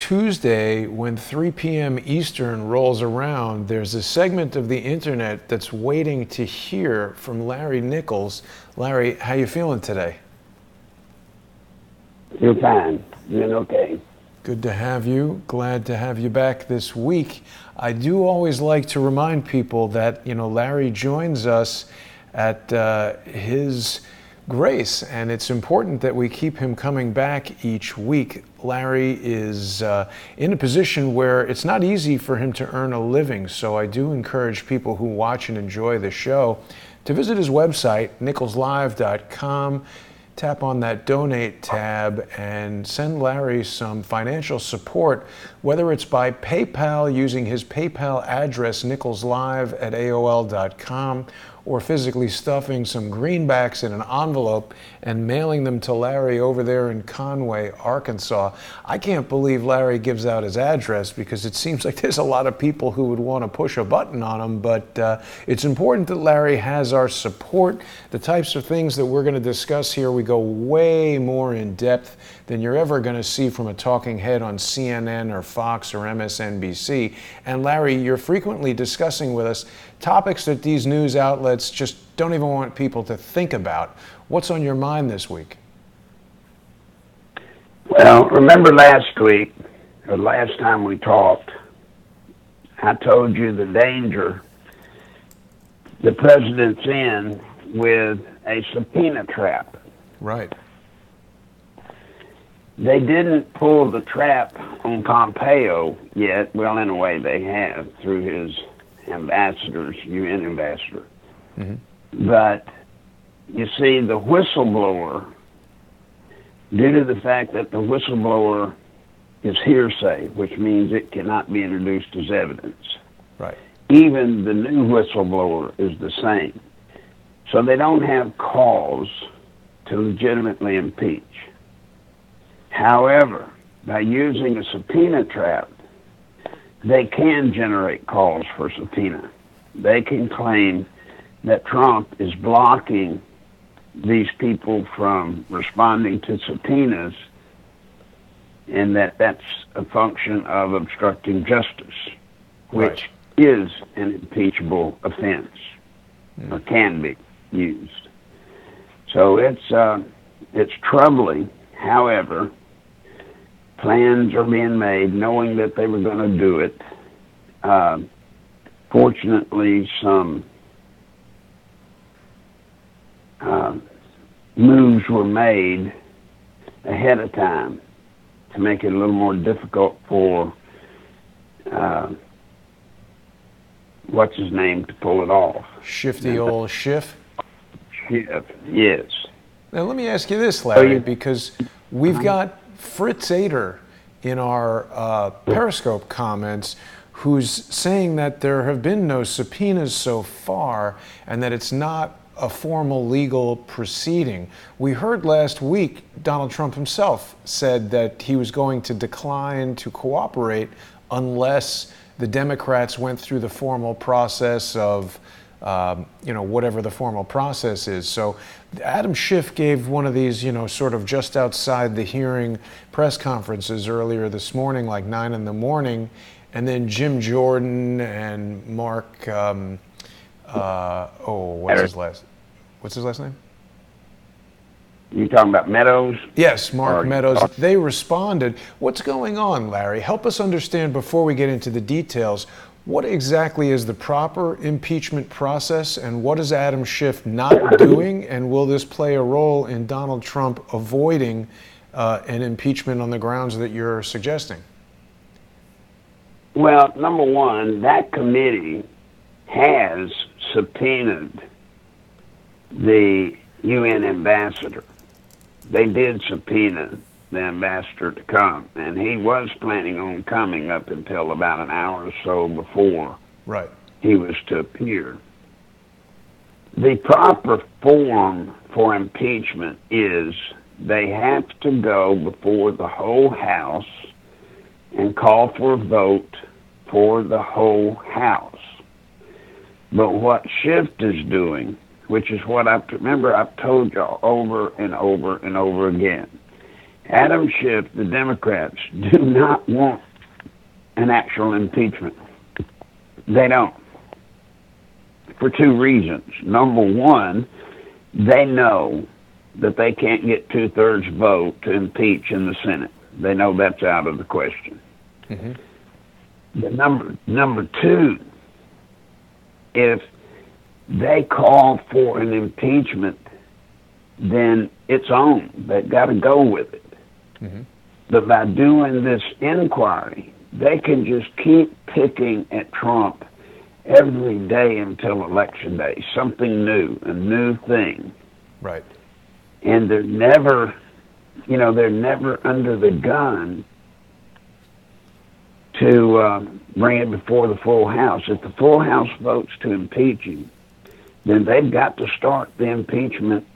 Tuesday, when 3 p.m. Eastern rolls around, there's a segment of the internet that's waiting to hear from Larry Nichols. Larry, how you feeling today? You're fine. You're okay. Good to have you. Glad to have you back this week. I do always like to remind people that, Larry joins us at his grace, and it's important that we keep him coming back each week. Larry is in a position where it's not easy for him to earn a living, so I do encourage people who watch and enjoy the show to visit his website, nicholslive.com. Tap on that donate tab and send Larry some financial support, whether it's by PayPal using his PayPal address, nicholslive@aol.com, or physically stuffing some greenbacks in an envelope and mailing them to Larry over there in Conway, Arkansas. I can't believe Larry gives out his address because it seems like there's a lot of people who would want to push a button on him, but it's important that Larry has our support. The types of things that we're going to discuss here, we go way more in depth than you're ever going to see from a talking head on CNN or Fox or MSNBC. And Larry, you're frequently discussing with us topics that these news outlets just don't even want people to think about. What's on your mind this week? Well, remember last week, or last time we talked, I told you the danger the president's in with a subpoena trap. Right. They didn't pull the trap on Pompeo yet. Well, in a way they have through his ambassadors, UN ambassador. Mm-hmm. But you see, the whistleblower, due to the fact that the whistleblower is hearsay, which means it cannot be introduced as evidence. Right. Even the new whistleblower is the same. So they don't have cause to legitimately impeach. However, by using a subpoena trap, they can generate calls for subpoena. They can claim that Trump is blocking these people from responding to subpoenas and that that's a function of obstructing justice, which is an impeachable offense or can be used. So it's troubling. However, plans are being made knowing that they were going to do it. Fortunately, some moves were made ahead of time to make it a little more difficult for what's his name to pull it off. Shifty old Schiff? Schiff, yes. Now let me ask you this, Larry, because we've got Fritz Ader in our Periscope comments who's saying that there have been no subpoenas so far and that it's not a formal legal proceeding. We heard last week Donald Trump himself said that he was going to decline to cooperate unless the Democrats went through the formal process of whatever the formal process is. So Adam Schiff gave one of these, sort of just outside the hearing press conferences earlier this morning, like 9 in the morning, and then Jim Jordan and Mark, what's his last name? You talking about Meadows? Yes, Mark Meadows. They responded. What's going on, Larry? Help us understand before we get into the details. What exactly is the proper impeachment process, and what is Adam Schiff not doing, and will this play a role in Donald Trump avoiding an impeachment on the grounds that you're suggesting? Well, number one, that committee has subpoenaed the UN ambassador. They did subpoena the ambassador to come, and he was planning on coming up until about an hour or so before he was to appear. The proper form for impeachment is they have to go before the whole House and call for a vote for the whole House. But what Schiff is doing, which is what I've told y'all over and over and over again, Adam Schiff, the Democrats, do not want an actual impeachment. They don't. For two reasons. Number one, they know that they can't get 2/3 vote to impeach in the Senate. They know that's out of the question. Mm-hmm. The number two, if they call for an impeachment, then it's on. They've got to go with it. Mm-hmm. But by doing this inquiry, they can just keep picking at Trump every day until Election Day. Something new, a new thing. Right. And they're never under the gun to bring it before the full House. If the full House votes to impeach him, then they've got to start the impeachment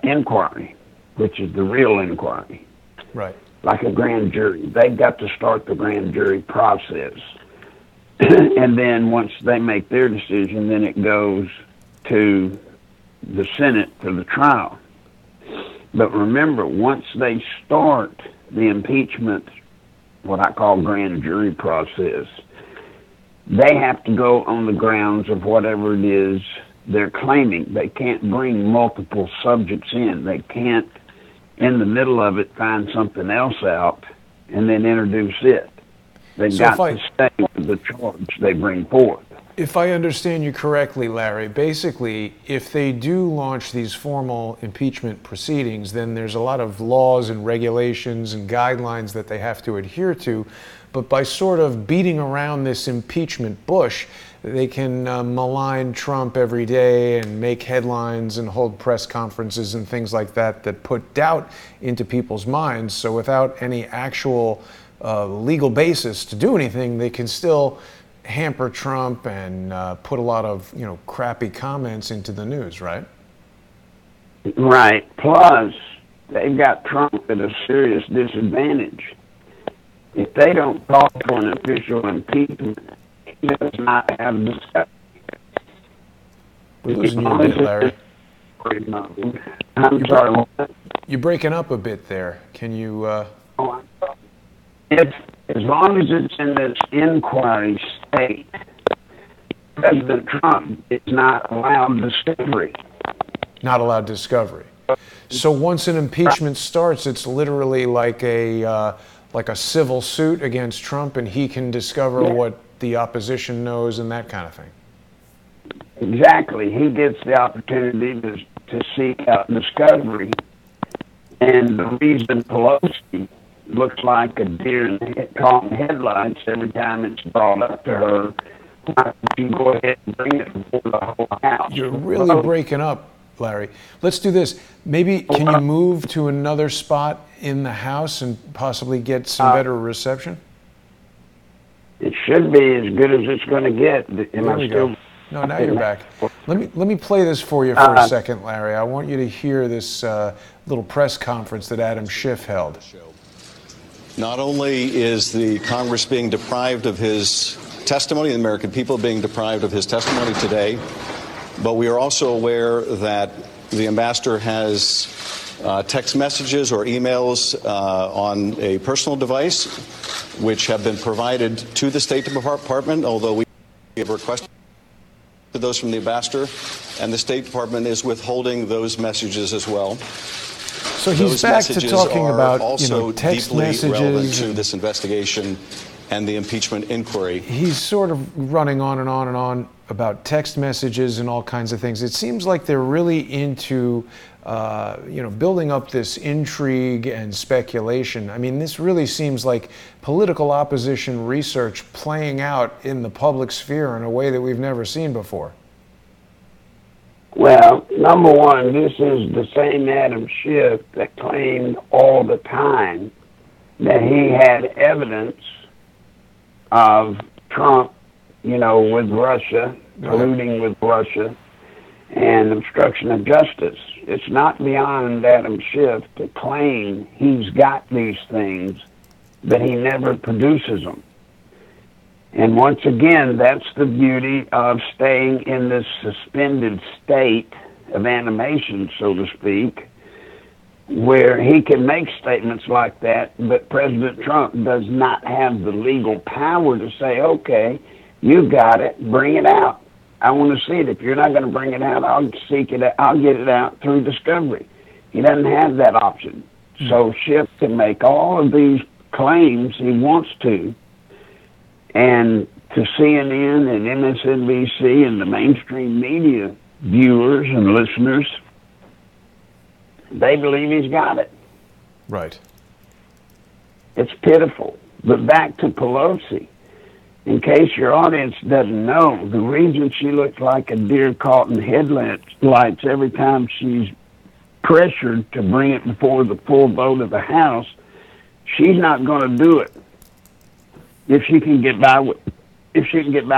inquiry, which is the real inquiry. Right. Like a grand jury. They've got to start the grand jury process. And then once they make their decision, then it goes to the Senate for the trial. But remember, once they start the impeachment, what I call grand jury process, they have to go on the grounds of whatever it is they're claiming. They can't bring multiple subjects in. They can't, in the middle of it, find something else out and then introduce it. They've got to stay with the charge they bring forth. If I understand you correctly, Larry, basically, if they do launch these formal impeachment proceedings, then there's a lot of laws and regulations and guidelines that they have to adhere to. But by sort of beating around this impeachment bush, they can malign Trump every day and make headlines and hold press conferences and things like that that put doubt into people's minds. So without any actual legal basis to do anything, they can still hamper Trump and put a lot of crappy comments into the news, right? Right. Plus, they've got Trump at a serious disadvantage. If they don't call for an official impeachment, he does not have discussion. Losing you a bit, Larry. I'm sorry. What? You're breaking up a bit there. Can you? As long as it's in this inquiry state, President Trump is not allowed discovery. Not allowed discovery. So once an impeachment starts, it's literally like a civil suit against Trump, and he can discover what the opposition knows and that kind of thing. Exactly. He gets the opportunity to seek out discovery. And the reason Pelosi looks like a deer in caught in headlights every time it's brought up to her, you can go ahead and bring it before the whole House. You're really breaking up, Larry. Let's do this. Maybe can you move to another spot in the House and possibly get some better reception? It should be as good as it's going to get. There we go. No, now you're back. Let me play this for you for a second, Larry. I want you to hear this little press conference that Adam Schiff held. Not only is the Congress being deprived of his testimony, the American people being deprived of his testimony today, but we are also aware that the ambassador has text messages or emails on a personal device, which have been provided to the State Department, although we have requested those from the ambassador, and the State Department is withholding those messages as well. So he's back to talking about text messages relevant to this investigation and the impeachment inquiry. He's sort of running on and on and on about text messages and all kinds of things. It seems like they're really into building up this intrigue and speculation. I mean, this really seems like political opposition research playing out in the public sphere in a way that we've never seen before. Well, number one, this is the same Adam Schiff that claimed all the time that he had evidence of Trump, with Russia, colluding with Russia, and obstruction of justice. It's not beyond Adam Schiff to claim he's got these things, but he never produces them. And once again, that's the beauty of staying in this suspended state of animation, so to speak, where he can make statements like that, but President Trump does not have the legal power to say, okay, you got it, bring it out. I want to see it. If you're not going to bring it out, I'll seek it out. I'll get it out through discovery. He doesn't have that option. So Schiff can make all of these claims he wants to, and to CNN and MSNBC and the mainstream media viewers and listeners, they believe he's got it. Right. It's pitiful. But back to Pelosi. In case your audience doesn't know, the reason she looks like a deer caught in headlights every time she's pressured to bring it before the full vote of the House, she's not going to do it if she can get by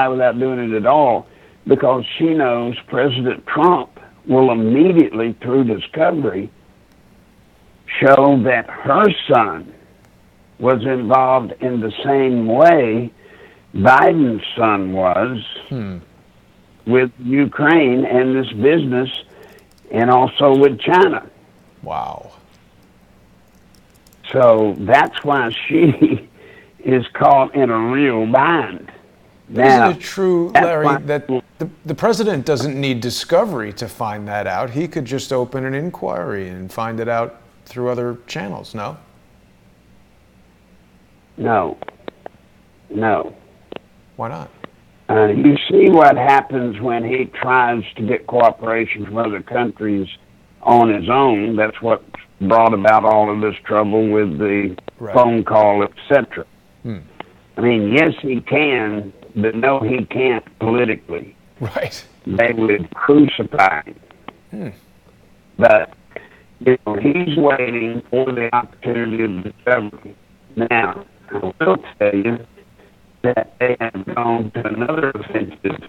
without doing it at all, because she knows President Trump will immediately, through discovery, show that her son was involved in the same way Biden's son was with Ukraine and this business, and also with China. Wow. So that's why she is caught in a real bind. Now, isn't it true, Larry, that the president doesn't need discovery to find that out? He could just open an inquiry and find it out through other channels, no? No. Why not? You see what happens when he tries to get cooperation from other countries on his own. That's what brought about all of this trouble with the phone call, etc. I mean, yes, he can, but no, he can't politically. Right. They would crucify him. But, he's waiting for the opportunity of discovery. Now, I will tell you that they have gone to another offensive.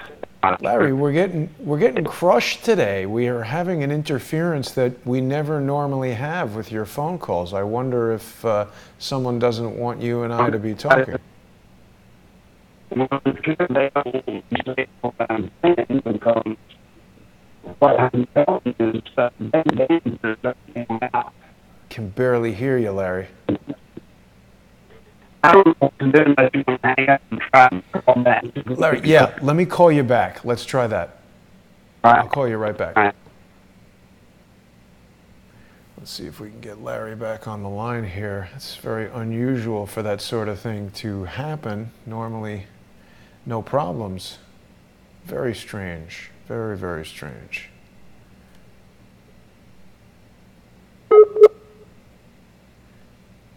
Larry, we're getting crushed today. We are having an interference that we never normally have with your phone calls. I wonder if someone doesn't want you and I to be talking. Well, I'm sure they don't say what I'm saying, because what I'm telling you is that they came out. Can barely hear you, Larry. I don't know what to do unless you want to hang up and try and call back. Larry, yeah, let me call you back. Let's try that. All right. I'll call you right back. All right. Let's see if we can get Larry back on the line here. It's very unusual for that sort of thing to happen. Normally, no problems. Very strange. Very, very strange.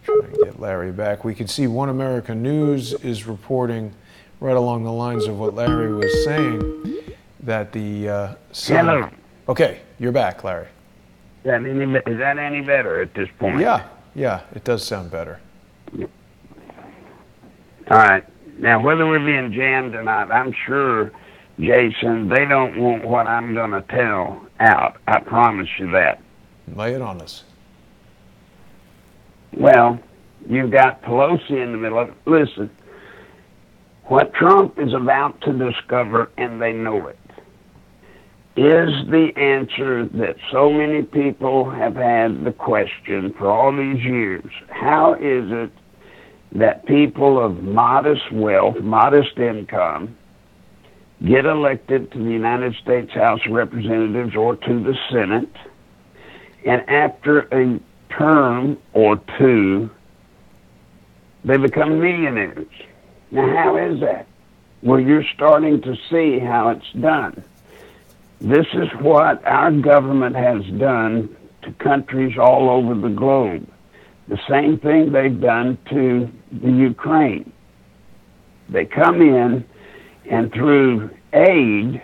Trying to get Larry back. We can see One America News is reporting right along the lines of what Larry was saying, that the son... Hello. Okay, you're back, Larry. Is that any better at this point? Yeah, it does sound better. All right. Now, whether we're being jammed or not, I'm sure, Jason, they don't want what I'm going to tell out. I promise you that. Lay it on us. Well, you've got Pelosi in the middle of it. Listen, what Trump is about to discover, and they know it, is the answer that so many people have had the question for all these years. How is it that people of modest wealth, modest income, get elected to the United States House of Representatives or to the Senate, and after a term or two, they become millionaires? Now, how is that? Well, you're starting to see how it's done. This is what our government has done to countries all over the globe. The same thing they've done to the Ukraine. They come in, and through aid,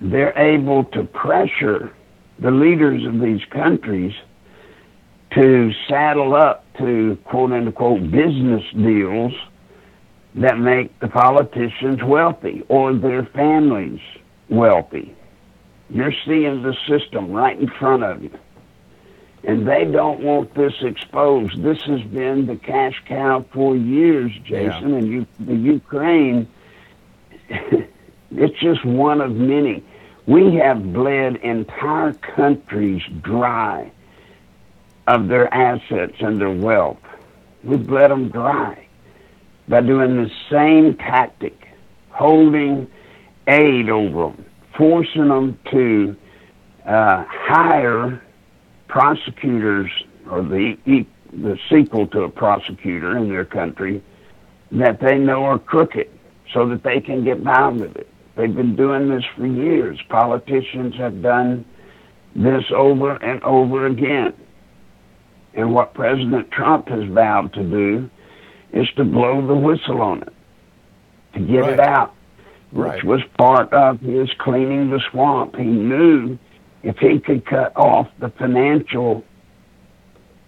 they're able to pressure the leaders of these countries to saddle up to quote-unquote business deals that make the politicians wealthy or their families wealthy. You're seeing the system right in front of you. And they don't want this exposed. This has been the cash cow for years, Jason. Yeah. And the Ukraine, it's just one of many. We have bled entire countries dry of their assets and their wealth. We've bled them dry by doing the same tactic, holding aid over them, forcing them to hire prosecutors, or the sequel to a prosecutor in their country, that they know are crooked so that they can get by with it. They've been doing this for years. Politicians have done this over and over again. And what President Trump has vowed to do is to blow the whistle on it, to get it out, which was part of his cleaning the swamp. He knew if he could cut off the financial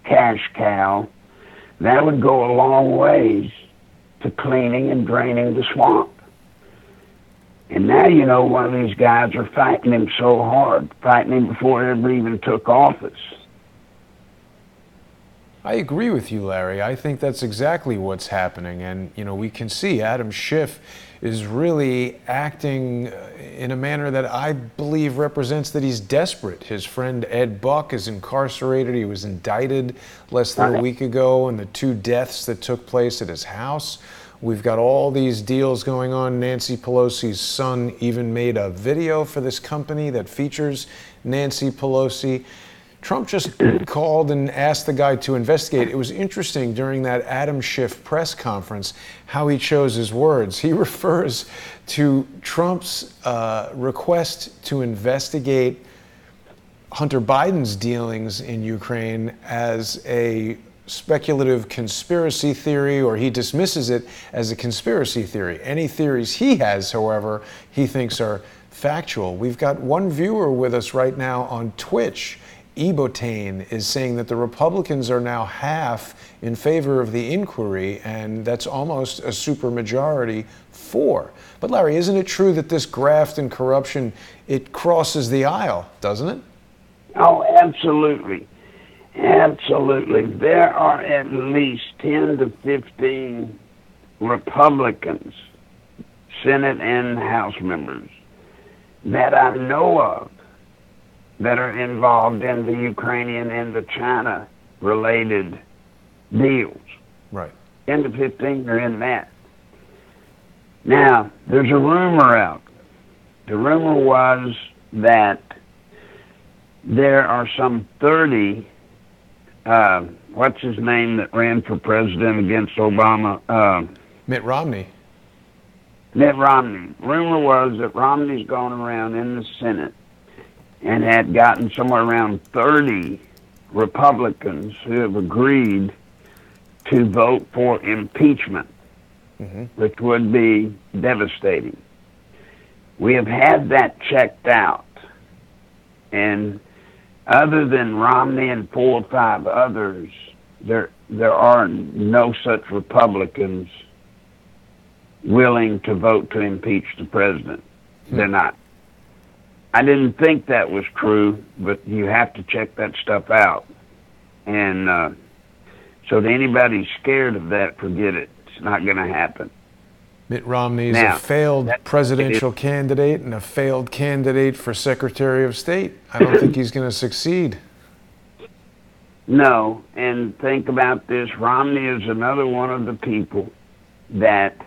cash cow, that would go a long ways to cleaning and draining the swamp. And now, you know, one of these guys are fighting him so hard, fighting him before he ever even took office. I agree with you, Larry. I think that's exactly what's happening. And, you know, we can see Adam Schiff is really acting in a manner that I believe represents that he's desperate. His friend Ed Buck is incarcerated. He was indicted less than a week ago in the 2 deaths that took place at his house. We've got all these deals going on. Nancy Pelosi's son even made a video for this company that features Nancy Pelosi. Trump just called and asked the guy to investigate. It was interesting during that Adam Schiff press conference how he chose his words. He refers to Trump's request to investigate Hunter Biden's dealings in Ukraine as a speculative conspiracy theory, or he dismisses it as a conspiracy theory. Any theories he has, however, he thinks are factual. We've got one viewer with us right now on Twitch. Ebotane is saying that the Republicans are now half in favor of the inquiry, and that's almost a supermajority for. But Larry, isn't it true that this graft and corruption, it crosses the aisle, doesn't it? Oh, absolutely. Absolutely. There are at least 10 to 15 Republicans, Senate and House members, that I know of that are involved in the Ukrainian and the China-related deals. Right. 10 to 15 are in that. Now, there's a rumor out. The rumor was that there are some 30, what's his name that ran for president against Obama? Mitt Romney. Mitt Romney. Rumor was that Romney's gone around in the Senate and had gotten somewhere around 30 Republicans who have agreed to vote for impeachment, which would be devastating. We have had that checked out, and other than Romney and 4 or 5 others, there are no such Republicans willing to vote to impeach the president. They're not. I didn't think that was true, but you have to check that stuff out. And so to anybody scared of that, forget it. It's not going to happen. Mitt Romney is a failed presidential candidate and a failed candidate for Secretary of State. I don't think he's going to succeed. No, and think about this. Romney is another one of the people that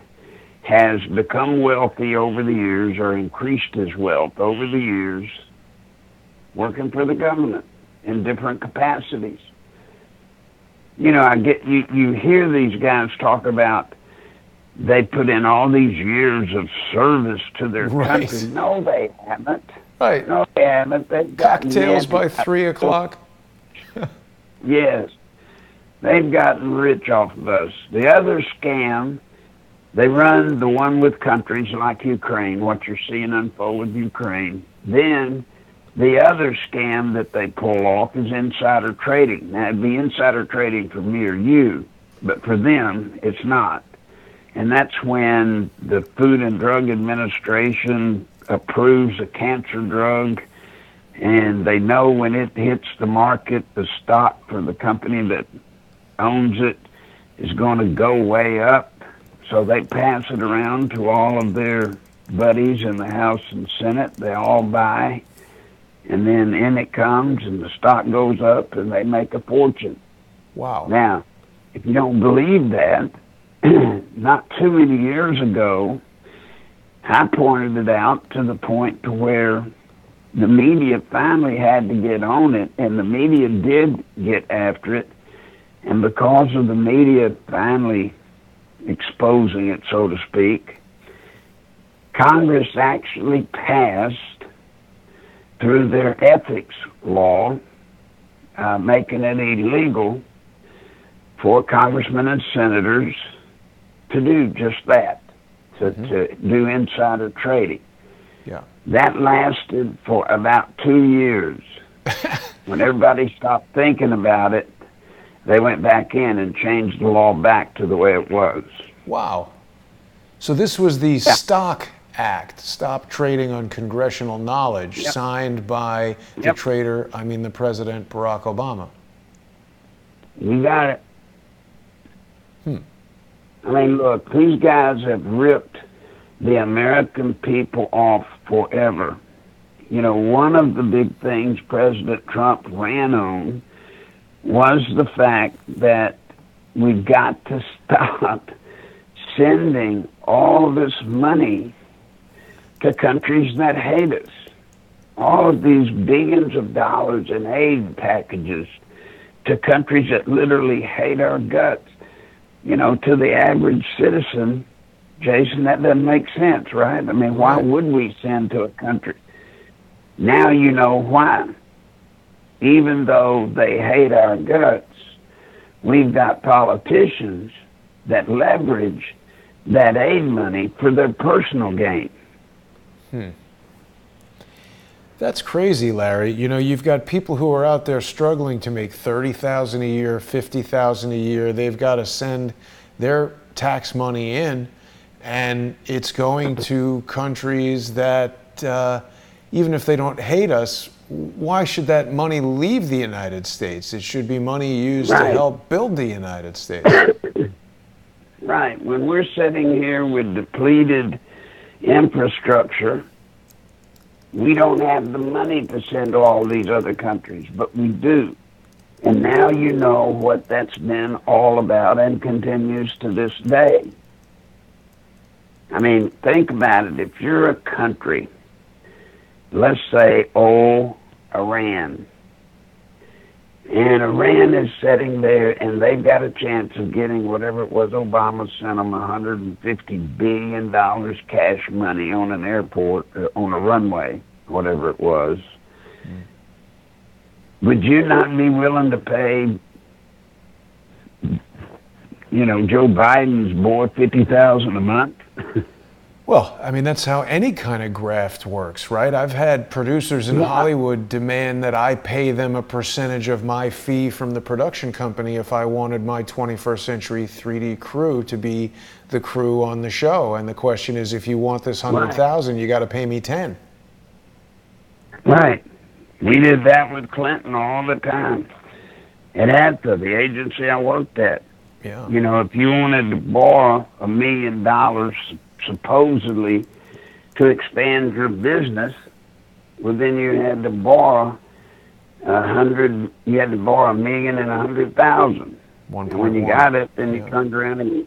has become wealthy over the years, or increased his wealth over the years, working for the government in different capacities. You know, you hear these guys talk about they put in all these years of service to their country. No, they haven't. Right. No, they haven't. They've gotten cocktails by 3 o'clock. Yes. They've gotten rich off of us. The other scam, they run the one with countries like Ukraine, what you're seeing unfold with Ukraine. Then the other scam that they pull off is insider trading. Now, it'd be insider trading for me or you, but for them, it's not. And that's when the Food and Drug Administration approves a cancer drug, and they know when it hits the market, the stock for the company that owns it is going to go way up. So they pass it around to all of their buddies in the House and Senate. They all buy and then in it comes, and the stock goes up, and they make a fortune. Wow. Now, if you don't believe that, not too many years ago, I pointed it out to the point to where the media finally had to get on it, and the media did get after it. And because of the media finally exposing it, so to speak, Congress actually passed through their ethics law, making it illegal for congressmen and senators to do just that, to do insider trading. Yeah. That lasted for about 2 years. When everybody stopped thinking about it, they went back in and changed the law back to the way it was. Wow. So this was the Stock Act, Stop Trading on Congressional Knowledge, signed by the the President Barack Obama. You got it. I mean, look, these guys have ripped the American people off forever. You know, one of the big things President Trump ran on was the fact that we've got to stop sending all of this money to countries that hate us. All of these billions of dollars in aid packages to countries that literally hate our guts. You know, to the average citizen, Jason, that doesn't make sense, right? I mean, why would we send to a country? Now you know why. Even though they hate our guts, we've got politicians that leverage that aid money for their personal gain. That's crazy, Larry. You know, you've got people who are out there struggling to make $30,000 a year, $50,000 a year. They've got to send their tax money in, and it's going to countries that, even if they don't hate us, why should that money leave the United States? It should be money used to help build the United States. Right. When we're sitting here with depleted infrastructure, we don't have the money to send to all these other countries, but we do. And now you know what that's been all about and continues to this day. I mean, think about it. If you're a country, let's say, Iran, and Iran is sitting there and they've got a chance of getting whatever it was Obama sent them, $150 billion cash money on an airport, on a runway, whatever it was. Would you not be willing to pay, you know, Joe Biden's boy $50,000 a month? Well, I mean, that's how any kind of graft works, right? I've had producers in Hollywood demand that I pay them a percentage of my fee from the production company if I wanted my 21st Century 3D crew to be the crew on the show. And the question is, if you want this 100,000, you got to pay me 10. Right. We did that with Clinton all the time. At ADTA, the agency I worked at. Yeah. You know, if you wanted to borrow $1 million supposedly to expand your business, well, then you had to borrow $1 million and 100,000. And when you got it, then you turned around and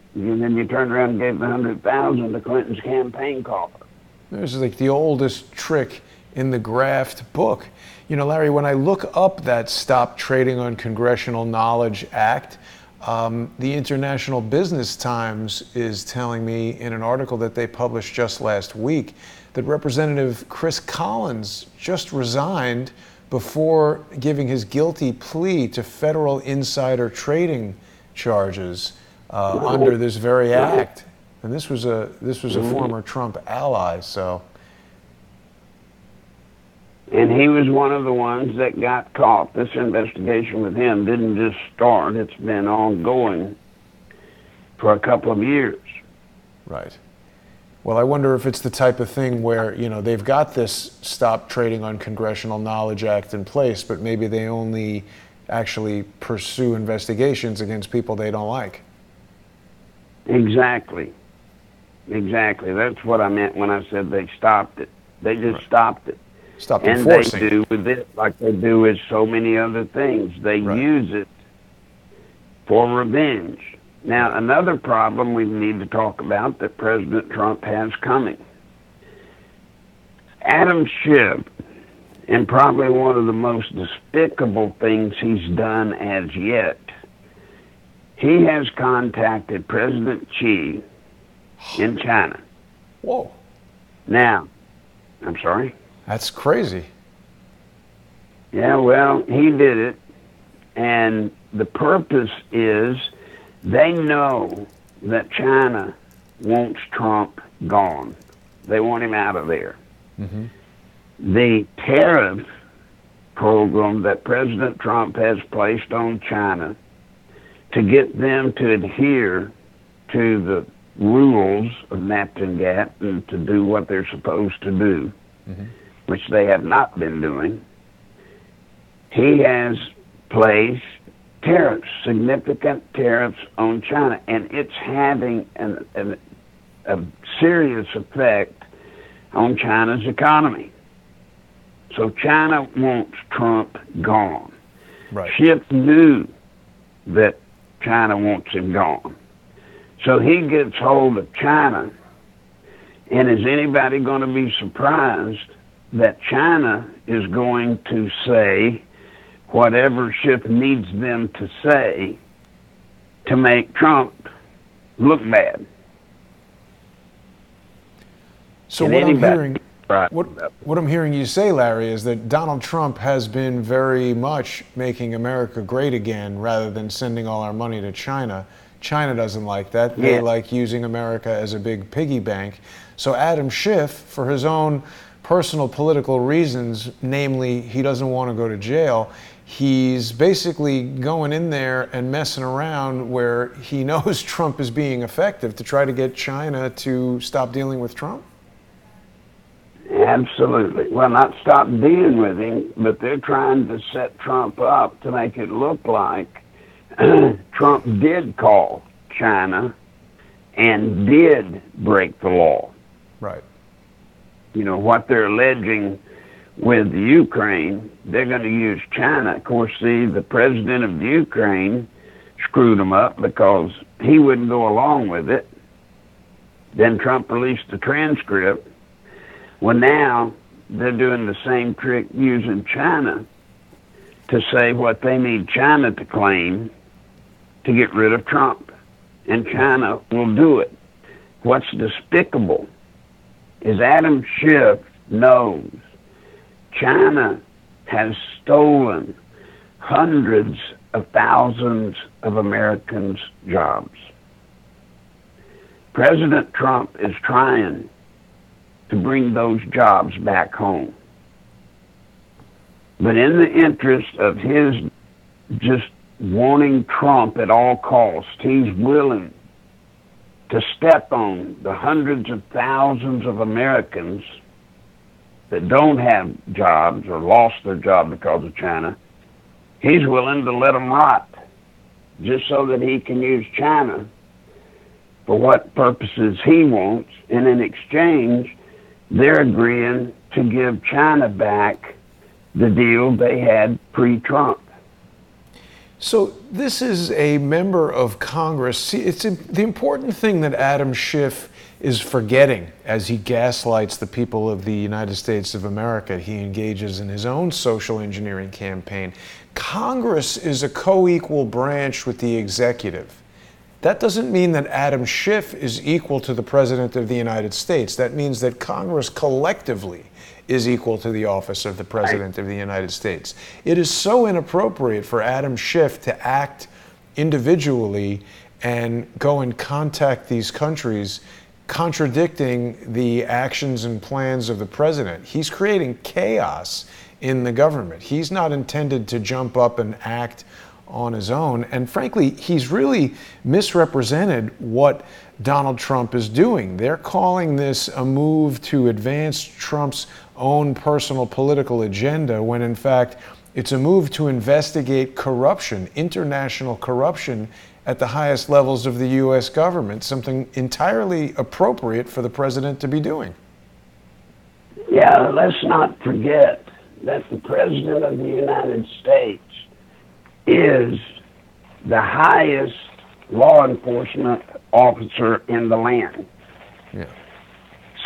gave the 100,000 to Clinton's campaign coffer. This is like the oldest trick in the graft book. You know, Larry, when I look up that Stop Trading on Congressional Knowledge Act, the International Business Times is telling me in an article that they published just last week that Representative Chris Collins just resigned before giving his guilty plea to federal insider trading charges under this very act. And this was a former Trump ally, so. And he was one of the ones that got caught. This investigation with him didn't just start. It's been ongoing for a couple of years. Right. Well, I wonder if it's the type of thing where, you know, they've got this Stop Trading on Congressional Knowledge Act in place, but maybe they only actually pursue investigations against people they don't like. Exactly. Exactly. That's what I meant when I said they stopped it. They just stopped it. Stopped and enforcing. they do with it like they do with so many other things. They use it for revenge. Now, another problem we need to talk about that President Trump has coming. Adam Schiff, and probably one of the most despicable things he's done as yet, he has contacted President Xi in China. Whoa. Now, I'm sorry? That's crazy. Yeah, well, he did it, and the purpose is they know that China wants Trump gone. They want him out of there. The tariff program that President Trump has placed on China to get them to adhere to the rules of NAFTA and GATT and to do what they're supposed to do, which they have not been doing, he has placed tariffs, significant tariffs on China, and it's having a serious effect on China's economy. So China wants Trump gone. Right. Schiff knew that China wants him gone. So he gets hold of China, and is anybody going to be surprised that China is going to say whatever Schiff needs them to say to make Trump look bad? So what I'm hearing you say, Larry, is that Donald Trump has been very much making America great again rather than sending all our money to China. China doesn't like that. They like using America as a big piggy bank. So Adam Schiff, for his own personal political reasons, namely he doesn't want to go to jail, he's basically going in there and messing around where he knows Trump is being effective to try to get China to stop dealing with Trump? Absolutely. Well, not stop dealing with him, but they're trying to set Trump up to make it look like Trump did call China and did break the law. Right. You know, what they're alleging with Ukraine, they're going to use China. Of course, see, the president of Ukraine screwed them up because he wouldn't go along with it. Then Trump released the transcript. Well, now they're doing the same trick using China to say what they need China to claim to get rid of Trump. And China will do it. What's despicable is Adam Schiff knows China has stolen hundreds of thousands of Americans' jobs. President Trump is trying to bring those jobs back home. But in the interest of his just wanting Trump at all costs, he's willing to step on the hundreds of thousands of Americans that don't have jobs or lost their job because of China. He's willing to let them rot just so that he can use China for what purposes he wants, and in exchange, they're agreeing to give China back the deal they had pre-Trump. So this is a member of Congress. See, it's the important thing that Adam Schiff is forgetting as he gaslights the people of the United States of America. He engages in his own social engineering campaign. Congress is a co-equal branch with the executive. That doesn't mean that Adam Schiff is equal to the President of the United States. That means that Congress collectively is equal to the office of the President of the United States. It is so inappropriate for Adam Schiff to act individually and go and contact these countries contradicting the actions and plans of the President. He's creating chaos in the government. He's not intended to jump up and act on his own. And frankly, he's really misrepresented what Donald Trump is doing. They're calling this a move to advance Trump's own personal political agenda, when in fact it's a move to investigate corruption, international corruption at the highest levels of the U.S. government, something entirely appropriate for the president to be doing. Yeah, let's not forget that the President of the United States is the highest law enforcement officer in the land. Yeah.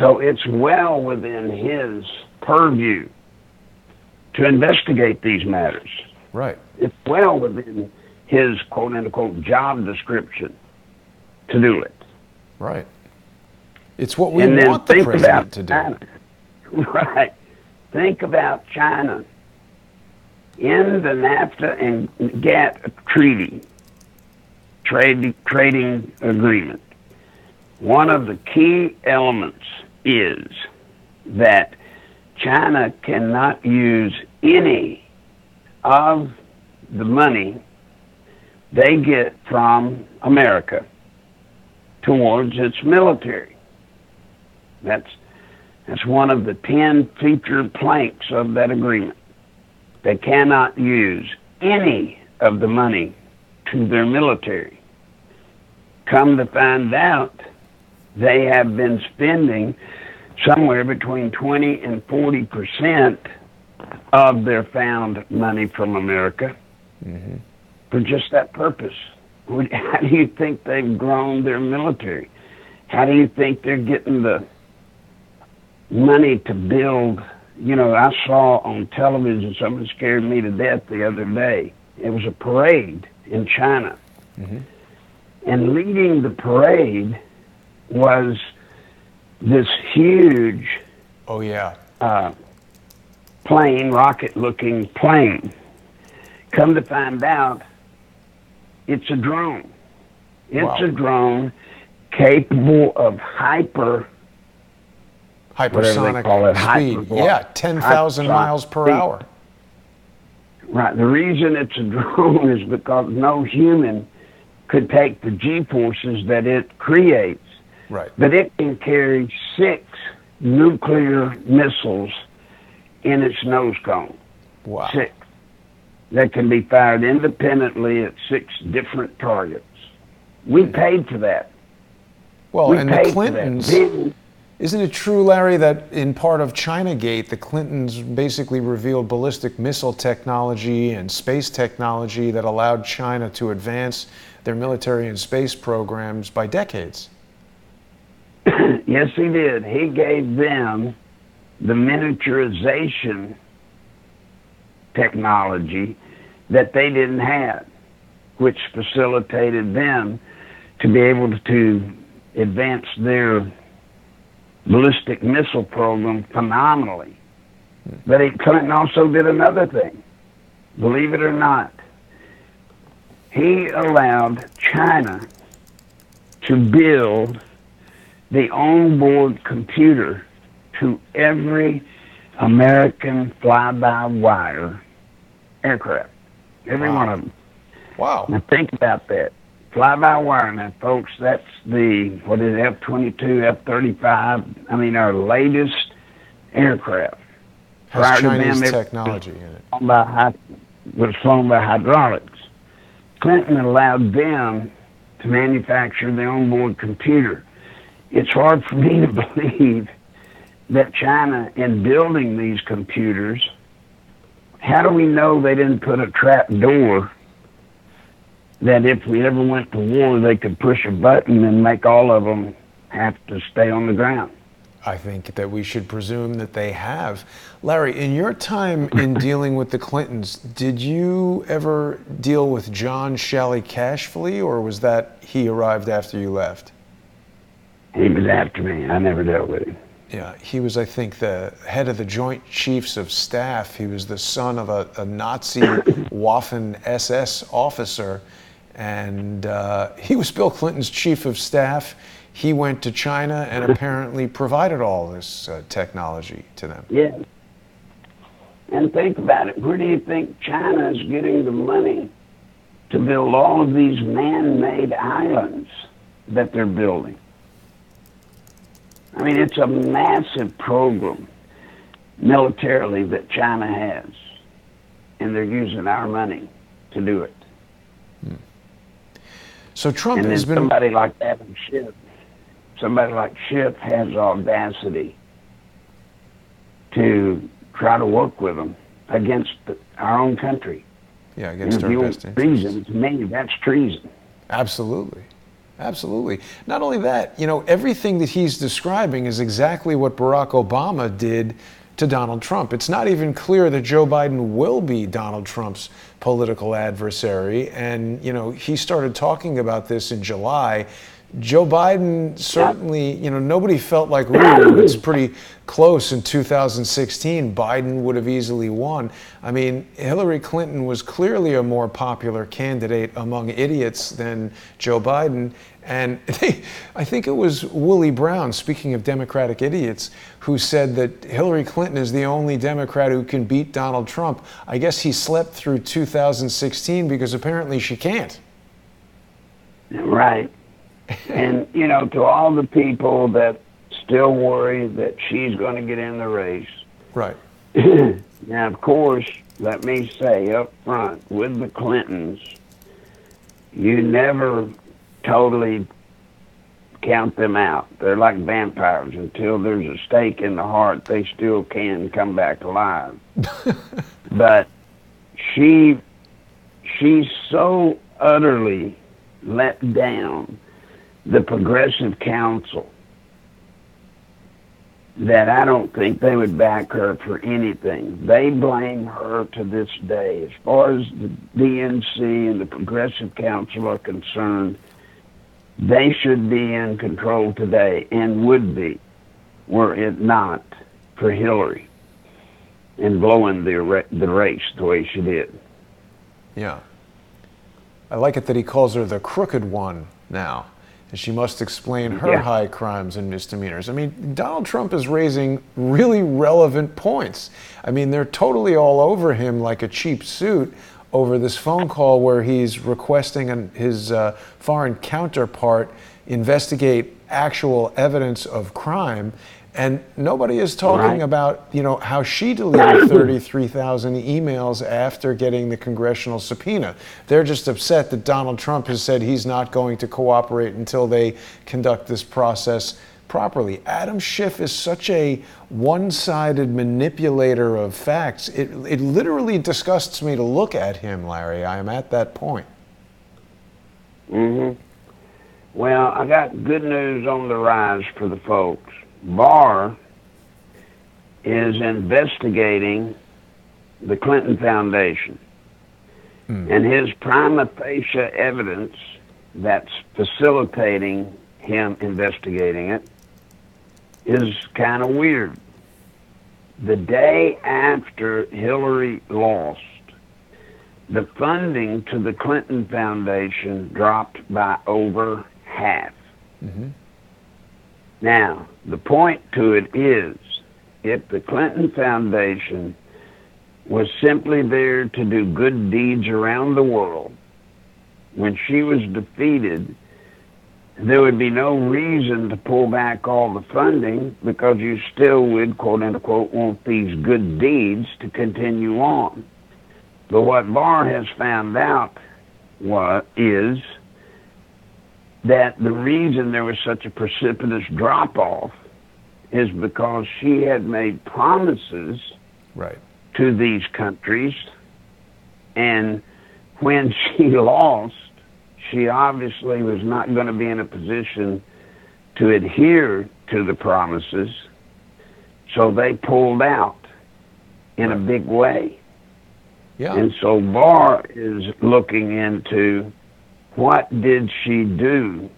So it's well within his purview to investigate these matters. Right. It's well within his quote-unquote job description to do it. Right. It's what we And then want the think president about to do. China. Right. Think about China. In the NAFTA and GATT treaty, trading agreement, one of the key elements is that China cannot use any of the money they get from America towards its military. That's one of the 10 feature planks of that agreement. They cannot use any of the money to their military. Come to find out, they have been spending somewhere between 20 and 40% of their found money from America for just that purpose. How do you think they've grown their military? How do you think they're getting the money to build? You know, I saw on television something scared me to death the other day. It was a parade in China. And leading the parade was this huge plane, rocket-looking plane. Come to find out, it's a drone. It's a drone capable of hypersonic speed. Yeah, 10,000 miles per hour. Right. The reason it's a drone is because no human could take the G-forces that it creates. Right. But it can carry 6 nuclear missiles in its nose cone. Wow. 6. That can be fired independently at 6 different targets. We paid for that. Well, and the Clintons, isn't it true, Larry, that in part of Chinagate, the Clintons basically revealed ballistic missile technology and space technology that allowed China to advance their military and space programs by decades? Yes, he did. He gave them the miniaturization technology that they didn't have, which facilitated them to be able to advance their ballistic missile program phenomenally. But Clinton also did another thing. Believe it or not, he allowed China to build the onboard computer to every American fly-by-wire aircraft. Every one of them. Wow. Now think about that. Fly-by-wire. Now, folks, that's the, what is it, F-22, F-35? I mean, our latest aircraft. Has Chinese technology in it. Was flown by hydraulics. Clinton allowed them to manufacture the onboard computer. It's hard for me to believe that China, in building these computers, how do we know they didn't put a trap door that if we ever went to war, they could push a button and make all of them have to stay on the ground? I think that we should presume that they have. Larry, in your time in dealing with the Clintons, did you ever deal with John Shally Cashfley, or was that he arrived after you left? He was after me. I never dealt with him. Yeah, he was, I think, the head of the Joint Chiefs of Staff. He was the son of a Nazi Waffen SS officer, and he was Bill Clinton's chief of staff. He went to China and apparently provided all this technology to them. Yeah. And think about it. Where do you think China is getting the money to build all of these man-made islands that they're building? I mean, it's a massive program militarily that China has, and they're using our money to do it. So Trump and has been... somebody like Adam Schiff has audacity to try to work with them against our own country. Yeah, against our best interests. Treason, to me, that's treason. Absolutely. Absolutely. Not only that, you know, everything that he's describing is exactly what Barack Obama did to Donald Trump. It's not even clear that Joe Biden will be Donald Trump's political adversary. And, you know, he started talking about this in July. Joe Biden certainly, you know, nobody felt like, ooh, it's pretty close in 2016. Biden would have easily won. I mean, Hillary Clinton was clearly a more popular candidate among idiots than Joe Biden. And I think it was Willie Brown, speaking of Democratic idiots, who said that Hillary Clinton is the only Democrat who can beat Donald Trump. I guess he slept through 2016 because apparently she can't. Right. And, you know, to all the people that still worry that she's going to get in the race. Right. Now, of course, let me say up front, with the Clintons, you never totally count them out. They're like vampires. Until there's a stake in the heart, they still can come back alive. But she's so utterly let down the Progressive Council that I don't think they would back her for anything. They blame her to this day. As far as the DNC and the Progressive Council are concerned, they should be in control today and would be were it not for Hillary and blowing the race the way she did. Yeah. I like it that he calls her the crooked one now. And she must explain her high crimes and misdemeanors. I mean, Donald Trump is raising really relevant points. I mean, they're totally all over him like a cheap suit over this phone call where he's requesting his foreign counterpart investigate actual evidence of crime. And nobody is talking about, you know, how she deleted 33,000 emails after getting the congressional subpoena. They're just upset that Donald Trump has said he's not going to cooperate until they conduct this process properly. Adam Schiff is such a one-sided manipulator of facts. It literally disgusts me to look at him, Larry. I am at that point. Mm-hmm. Well, I got good news on the rise for the folks. Barr is investigating the Clinton Foundation. And his prima facie evidence that's facilitating him investigating it is kind of weird. The day after Hillary lost, the funding to the Clinton Foundation dropped by over half. Now, the point to it is, if the Clinton Foundation was simply there to do good deeds around the world, when she was defeated, there would be no reason to pull back all the funding because you still would, quote unquote, want these good deeds to continue on. But what Barr has found out is that the reason there was such a precipitous drop-off is because she had made promises to these countries, and when she lost, she obviously was not going to be in a position to adhere to the promises, so they pulled out in a big way. And so Barr is looking into what did she do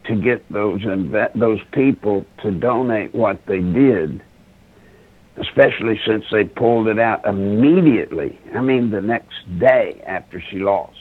to get those people to donate what they did, especially since they pulled it out immediately. I mean, the next day after she lost.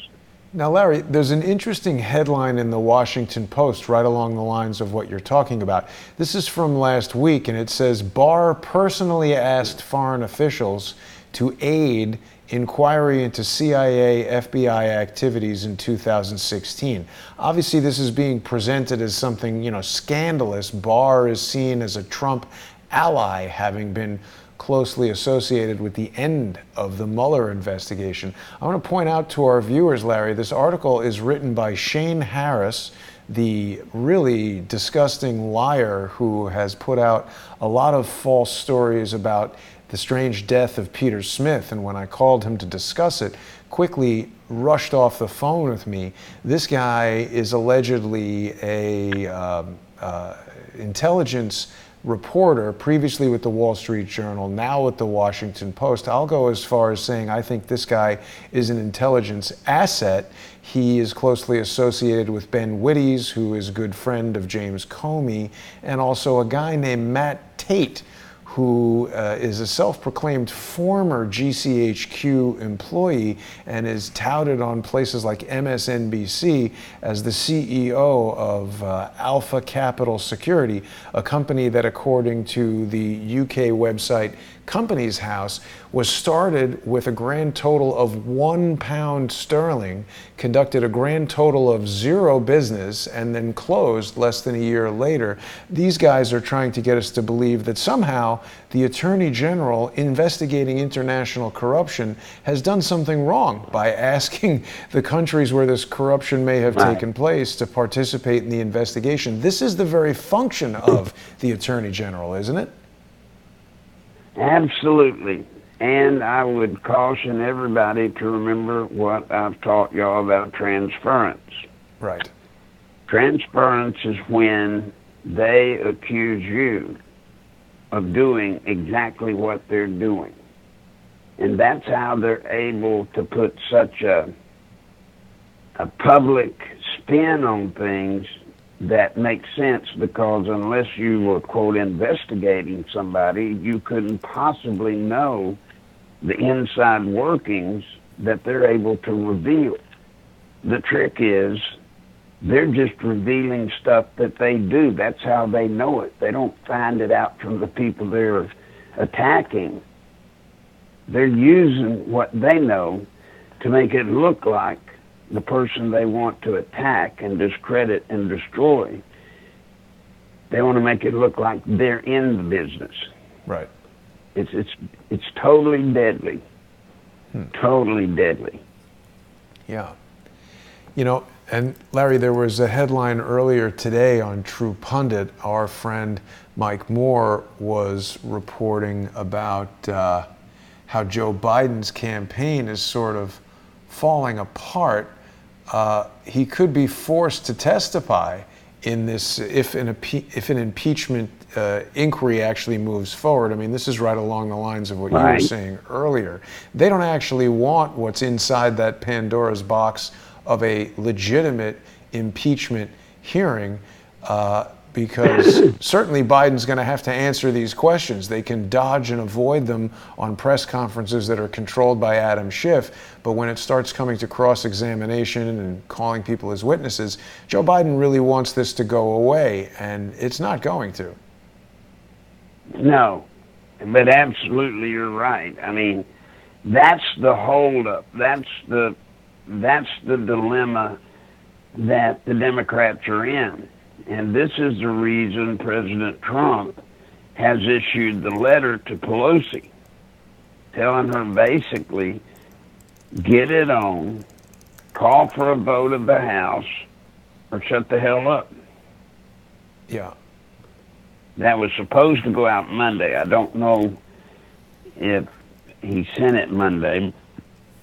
Now, Larry, there's an interesting headline in the Washington Post right along the lines of what you're talking about. This is from last week, and it says, Barr personally asked foreign officials to aid inquiry into CIA, FBI activities in 2016. Obviously, this is being presented as something, you know, scandalous. Barr is seen as a Trump ally, having been closely associated with the end of the Mueller investigation. I want to point out to our viewers, Larry, this article is written by Shane Harris, the really disgusting liar who has put out a lot of false stories about the strange death of Peter Smith, and when I called him to discuss it, quickly rushed off the phone with me. This guy is allegedly a intelligence reporter, previously with the Wall Street Journal, now with the Washington Post. I'll go as far as saying I think this guy is an intelligence asset. He is closely associated with Ben Wittes, who is a good friend of James Comey, and also a guy named Matt Tate, who is a self-proclaimed former GCHQ employee and is touted on places like MSNBC as the CEO of Alpha Capital Security, a company that, according to the UK website Companies House, was started with a grand total of £1 sterling, conducted a grand total of 0 business, and then closed less than a year later. These guys are trying to get us to believe that somehow the Attorney General investigating international corruption has done something wrong by asking the countries where this corruption may have taken place to participate in the investigation. This is the very function of the Attorney General, isn't it? Absolutely. And I would caution everybody to remember what I've taught y'all about transference. Right. Transference is when they accuse you of doing exactly what they're doing. And that's how they're able to put such a public spin on things that makes sense, because unless you were, quote, investigating somebody, you couldn't possibly know the inside workings that they're able to reveal. The trick is they're just revealing stuff that they do. That's how they know it. They don't find it out from the people they're attacking. They're using what they know to make it look like the person they want to attack and discredit and destroy. They want to make it look like they're in the business. Right. It's totally deadly. Totally deadly. Yeah. You know, and Larry, there was a headline earlier today on True Pundit. Our friend Mike Moore was reporting about how Joe Biden's campaign is sort of falling apart. He could be forced to testify in this if an impeachment inquiry actually moves forward. I mean, this is right along the lines of what you were saying earlier. They don't actually want what's inside that Pandora's box of a legitimate impeachment hearing, because certainly Biden's going to have to answer these questions. They can dodge and avoid them on press conferences that are controlled by Adam Schiff, but when it starts coming to cross-examination and calling people as witnesses, Joe Biden really wants this to go away, and it's not going to. No, but absolutely you're right. I mean, that's the holdup. That's the dilemma that the Democrats are in. And this is the reason President Trump has issued the letter to Pelosi, telling her basically, get it on, call for a vote of the House, or shut the hell up. Yeah. That was supposed to go out Monday. I don't know if he sent it Monday,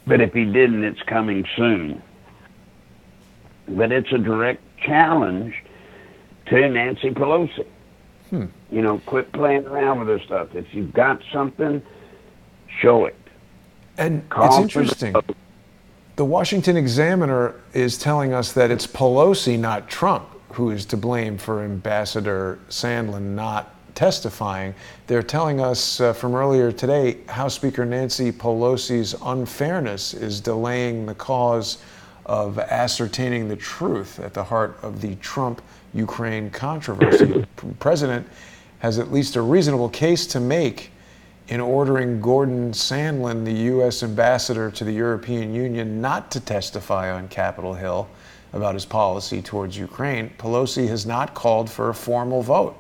but if he didn't, it's coming soon. But it's a direct challenge to Nancy Pelosi. You know, quit playing around with this stuff. If you've got something, show it. And it's interesting. The Washington Examiner is telling us that it's Pelosi, not Trump, who is to blame for Ambassador Sondland not testifying. They're telling us from earlier today, House Speaker Nancy Pelosi's unfairness is delaying the cause of ascertaining the truth at the heart of the Trump-Ukraine controversy. The president has at least a reasonable case to make in ordering Gordon Sondland, the U.S. ambassador to the European Union, not to testify on Capitol Hill about his policy towards Ukraine. Pelosi has not called for a formal vote.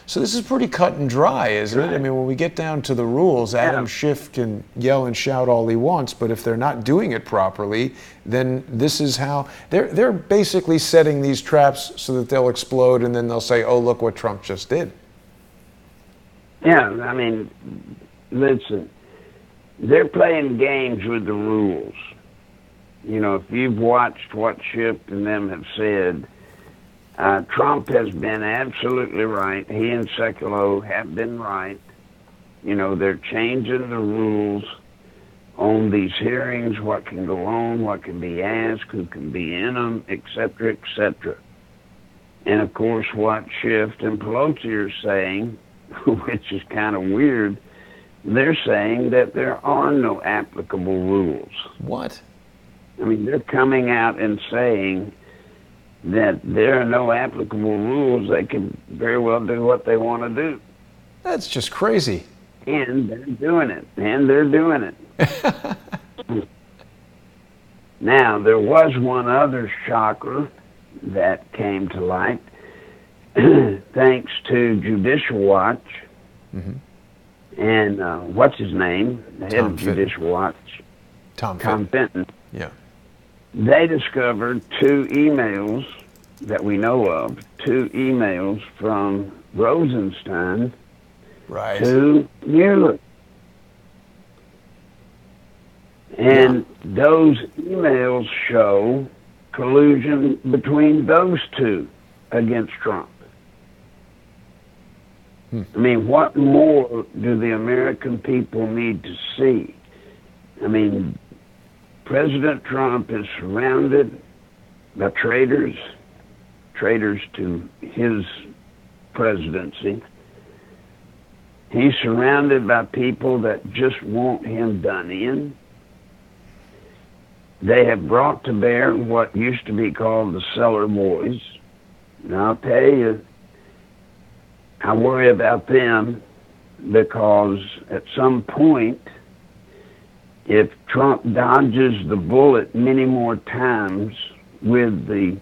So this is pretty cut and dry, isn't it? I mean, when we get down to the rules, Adam Schiff can yell and shout all he wants, but if they're not doing it properly, then this is how they're basically setting these traps so that they'll explode, and then they'll say, "Oh, look what Trump just did." Yeah, I mean, listen, they're playing games with the rules. You know, if you've watched what Schiff and them have said, Trump has been absolutely right. He and Sekulow have been right. You know, they're changing the rules on these hearings, what can go on, what can be asked, who can be in them, et cetera, et cetera. And, of course, what Schiff and Pelosi are saying, which is kind of weird, they're saying that there are no applicable rules. What? I mean, they're coming out and saying that there are no applicable rules. They can very well do what they want to do. That's just crazy. And they're doing it. And they're doing it. Now, there was one other shocker that came to light, thanks to Judicial Watch. Mm-hmm. And what's his name? The head of Judicial Watch. Tom Fenton. Yeah. They discovered 2 emails that we know of, 2 emails from Rosenstein to Mueller. And those emails show collusion between those 2 against Trump. I mean, what more do the American people need to see? I mean, President Trump is surrounded by traitors to his presidency. He's surrounded by people that just want him done in. They have brought to bear what used to be called the cellar boys. And I'll tell you, I worry about them because at some point, if Trump dodges the bullet many more times with the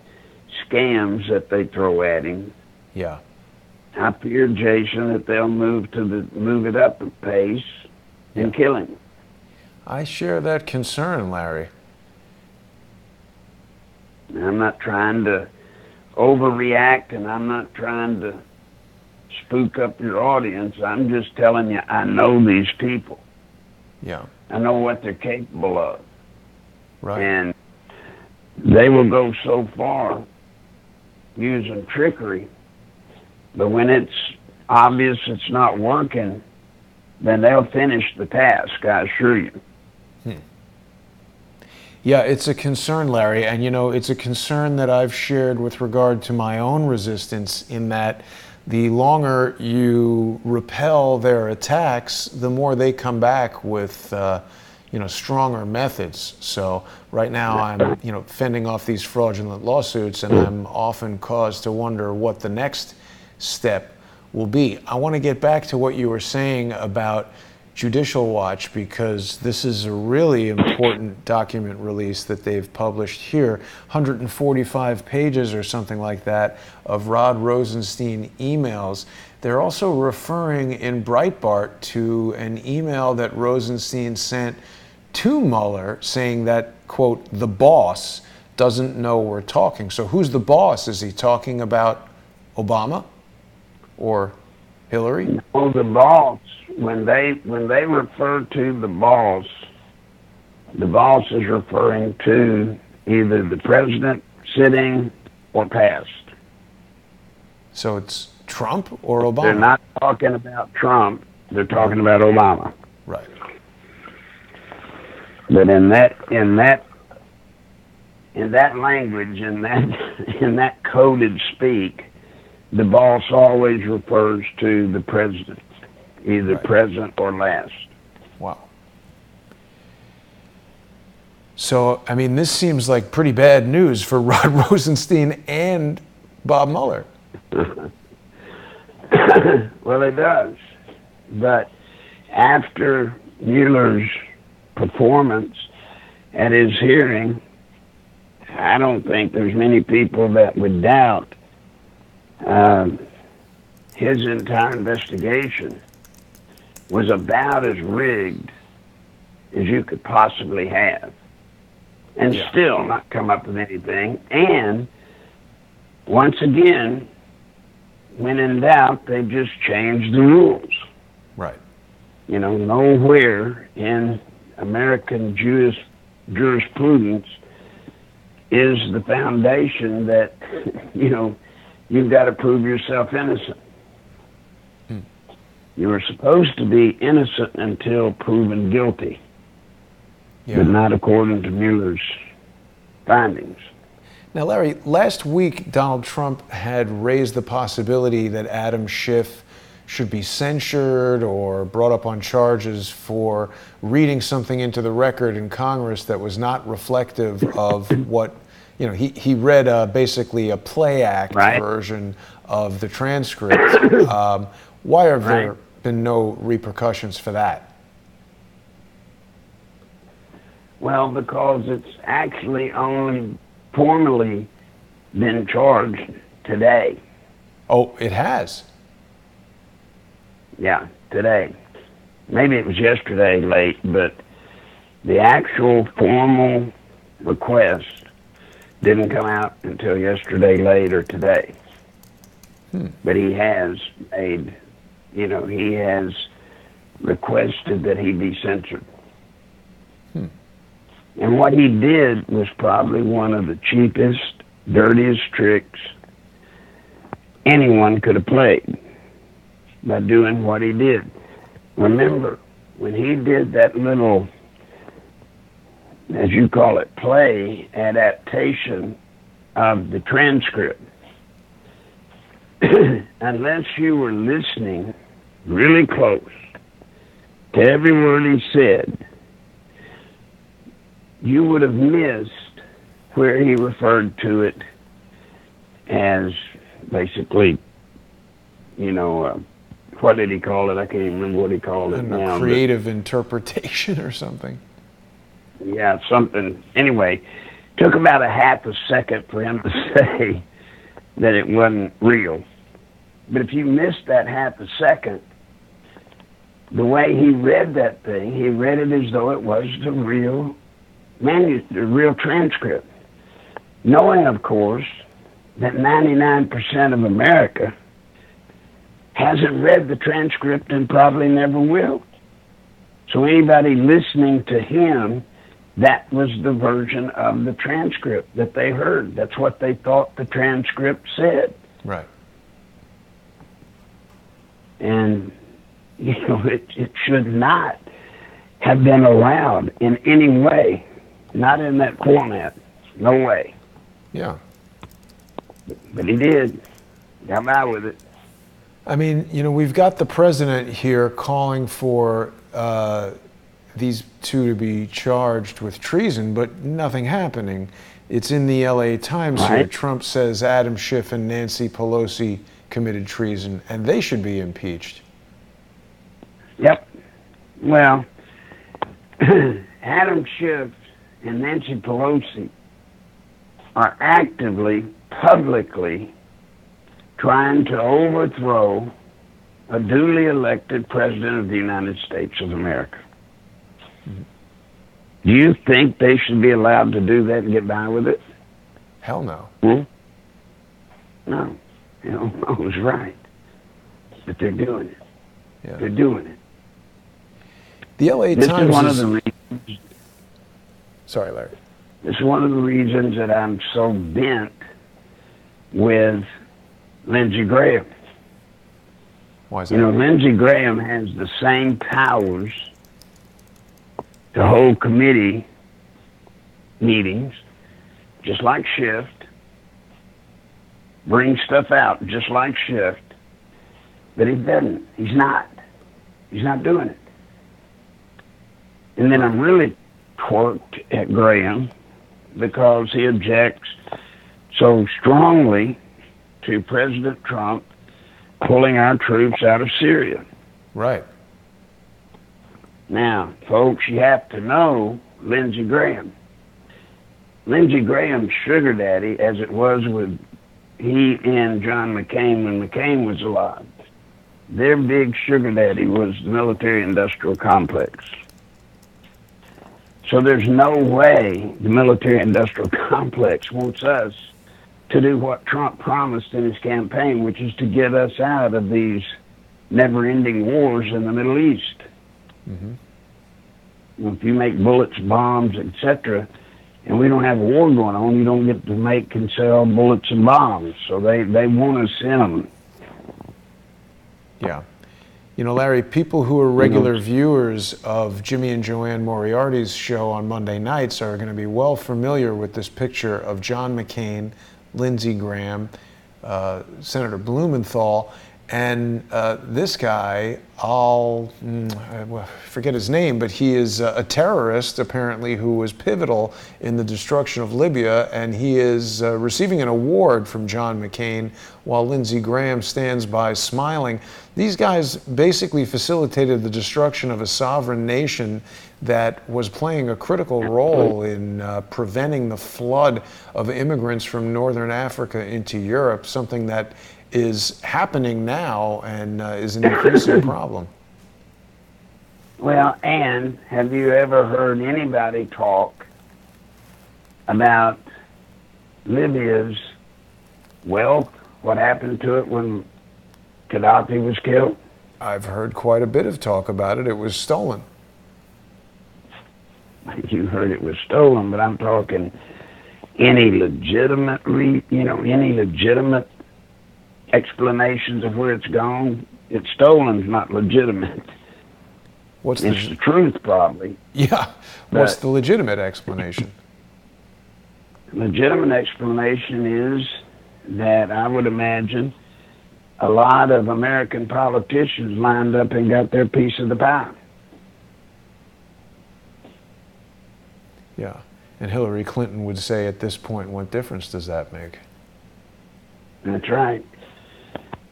scams that they throw at him, I fear, Jason, that they'll move it up a pace and kill him. I share that concern, Larry. I'm not trying to overreact, and I'm not trying to spook up your audience. I'm just telling you, I know these people. Yeah. I know what they're capable of. Right. And they will go so far using trickery, but when it's obvious it's not working, then they'll finish the task, I assure you. Yeah, it's a concern, Larry, and you know, it's a concern that I've shared with regard to my own resistance, in that the longer you repel their attacks, the more they come back with stronger methods. So right now I'm fending off these fraudulent lawsuits, and I'm often caused to wonder what the next step will be. I want to get back to what you were saying about Judicial Watch, because this is a really important document release that they've published here, 145 pages or something like that of Rod Rosenstein emails. They're also referring in Breitbart to an email that Rosenstein sent to Mueller saying that, quote, the boss doesn't know we're talking. So who's the boss? Is he talking about Obama or Hillary? No, the boss. When they refer to the boss is referring to either the president sitting or past. So it's Trump or Obama? They're not talking about Trump. They're talking about Obama. Right. But in that language, in that coded speak, the boss always refers to the president, either present or last. Wow. So, I mean, this seems like pretty bad news for Rod Rosenstein and Bob Mueller. Well, it does. But after Mueller's performance at his hearing, I don't think there's many people that would doubt his entire investigation was about as rigged as you could possibly have, and still not come up with anything. And once again, when in doubt, they just changed the rules. Right. You know, nowhere in American jurisprudence is the foundation that, you know, you've got to prove yourself innocent. You were supposed to be innocent until proven guilty, but not according to Mueller's findings. Now, Larry, last week Donald Trump had raised the possibility that Adam Schiff should be censured or brought up on charges for reading something into the record in Congress that was not reflective of what, you know, he read basically a play act version of the transcript. Why have there been no repercussions for that? Well, because it's actually only formally been charged today. Oh, it has? Yeah, today. Maybe it was yesterday late, but the actual formal request didn't come out until yesterday late or today. But he has made, you know, he has requested that he be censored. And what he did was probably one of the cheapest, dirtiest tricks anyone could have played by doing what he did. Remember, when he did that little, as you call it, play adaptation of the transcript, unless you were listening really close to every word he said, you would have missed where he referred to it as basically, you know, what did he call it? I can't even remember what he called it now. Creative interpretation or something. Yeah, something. Anyway, took about a half a second for him to say that it wasn't real. But if you missed that half a second, the way he read that thing, he read it as though it was the real the real transcript, knowing, of course, that 99% of America hasn't read the transcript and probably never will. So anybody listening to him, that was the version of the transcript that they heard. That's what they thought the transcript said. Right. And, you know, it should not have been allowed in any way. Not in that format. No way. Yeah. But he did. Got by with it. I mean, you know, we've got the president here calling for these two to be charged with treason, but nothing happening. It's in the LA Times here. Trump says Adam Schiff and Nancy Pelosi committed treason, and they should be impeached. Yep. Well, Adam Schiff and Nancy Pelosi are actively, publicly trying to overthrow a duly elected president of the United States of America. Do you think they should be allowed to do that and get by with it? Hell no. No. You know, I was right. But they're doing it. Yeah. They're doing it. The LA This Times is one of the reasons. Sorry, Larry. This is one of the reasons that I'm so bent with Lindsey Graham. Why is that? You know, Lindsey Graham has the same powers to hold committee meetings, just like Schiff, bring stuff out, just like Schiff, but he doesn't. He's not. He's not doing it. And then I'm really torqued at Graham because he objects so strongly to President Trump pulling our troops out of Syria. Right. Now, folks, you have to know Lindsey Graham. Lindsey Graham's sugar daddy, as it was with he and John McCain when McCain was alive. their big sugar daddy was the military-industrial complex. So there's no way the military-industrial complex wants us to do what Trump promised in his campaign, which is to get us out of these never-ending wars in the Middle East. Mm-hmm. If you make bullets, bombs, etc., and we don't have a war going on, you don't get to make and sell bullets and bombs. So they want us in them. Yeah. You know, Larry, people who are regular viewers of Jimmy and Joanne Moriarty's show on Monday nights are going to be well familiar with this picture of John McCain, Lindsey Graham, Senator Blumenthal, and this guy, I forget his name, but he is a terrorist, apparently, who was pivotal in the destruction of Libya, and he is receiving an award from John McCain while Lindsey Graham stands by smiling. These guys basically facilitated the destruction of a sovereign nation that was playing a critical role in preventing the flood of immigrants from northern Africa into Europe, something that is happening now and is an increasing problem. Well, and have you ever heard anybody talk about Libya's wealth, what happened to it when Gaddafi was killed? I've heard quite a bit of talk about it. It was stolen. You heard it was stolen, but I'm talking any legitimate explanations of where it's gone. It's stolen is not legitimate. It's the truth, probably. Yeah. What's the legitimate explanation? Legitimate explanation is that I would imagine a lot of American politicians lined up and got their piece of the pie. Yeah. And Hillary Clinton would say at this point, what difference does that make? That's right.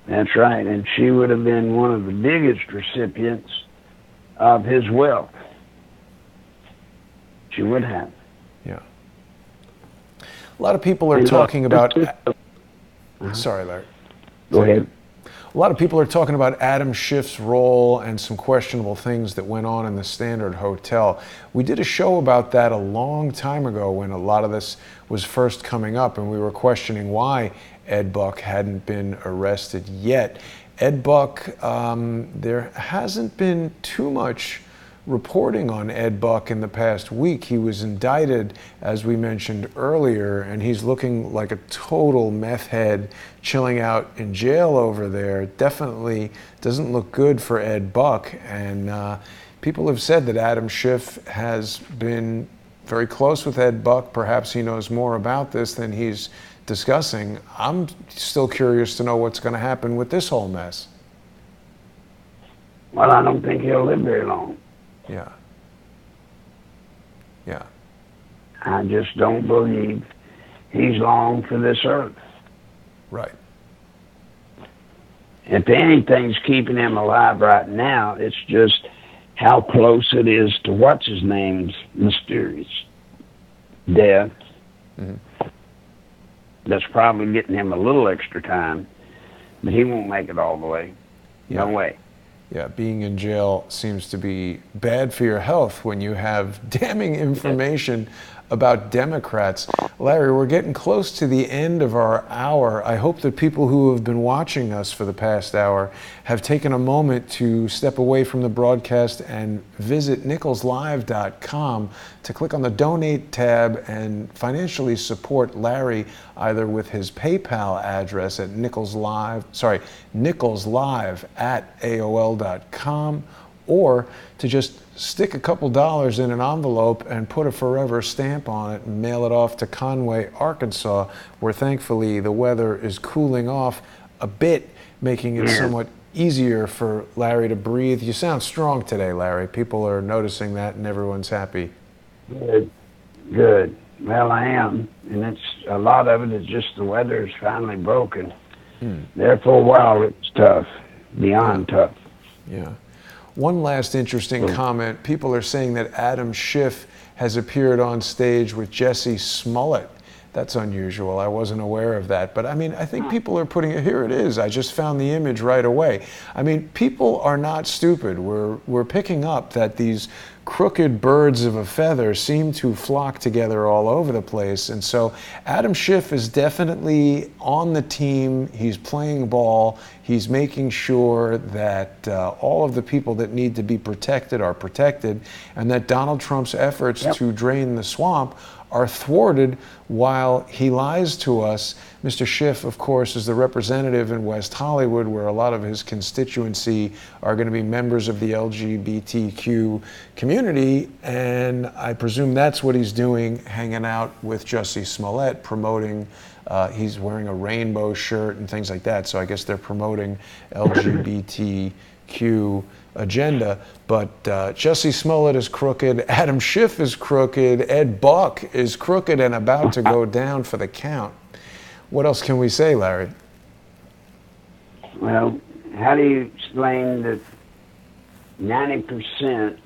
That's right. And she would have been one of the biggest recipients of his wealth. She would have. Yeah. A lot of people are talking about... Sorry, Larry. Go ahead. A lot of people are talking about Adam Schiff's role and some questionable things that went on in the Standard Hotel. We did a show about that a long time ago when a lot of this was first coming up, and we were questioning why Ed Buck hadn't been arrested yet. Ed Buck, there hasn't been too much reporting on Ed Buck in the past week. He was indicted, as we mentioned earlier, and he's looking like a total meth head chilling out in jail over there. Definitely doesn't look good for Ed Buck, and people have said that Adam Schiff has been very close with Ed Buck. Perhaps he knows more about this than he's discussing. I'm still curious to know what's going to happen with this whole mess. Well, I don't think he'll live very long. Yeah. Yeah. I just don't believe he's long for this earth. Right. If anything's keeping him alive right now, it's just how close it is to what's his name's mysterious death. Mm-hmm. That's probably getting him a little extra time, but he won't make it all the way. Yeah. No way. Yeah, being in jail seems to be bad for your health when you have damning information about Democrats. Larry, we're getting close to the end of our hour. I hope that people who have been watching us for the past hour have taken a moment to step away from the broadcast and visit nicholslive.com to click on the donate tab and financially support Larry either with his PayPal address at nicholslive@aol.com, or to just stick a couple dollars in an envelope and put a forever stamp on it and mail it off to Conway, Arkansas, where thankfully the weather is cooling off a bit, making it somewhat easier for Larry to breathe. You sound strong today, Larry. People are noticing that and everyone's happy. Good. Good. Well, I am. And it's a lot of it is just the weather is finally broken. There for a while it's tough, beyond tough. Yeah. One last interesting comment. People are saying that Adam Schiff has appeared on stage with Jussie Smollett. That's unusual. I wasn't aware of that. But I mean, I think people are putting it, here it is. I just found the image right away. I mean, people are not stupid. We're picking up that these crooked birds of a feather seem to flock together all over the place. And so Adam Schiff is definitely on the team. He's playing ball. He's making sure that all of the people that need to be protected are protected, and that Donald Trump's efforts to drain the swamp are thwarted while he lies to us. Mr. Schiff, of course, is the representative in West Hollywood, where a lot of his constituency are going to be members of the LGBTQ community, and I presume that's what he's doing, hanging out with Jussie Smollett, promoting, he's wearing a rainbow shirt and things like that, so I guess they're promoting LGBTQ agenda. But Jussie Smollett is crooked, Adam Schiff is crooked, Ed Buck is crooked and about to go down for the count. What else can we say, Larry? Well, how do you explain that 90%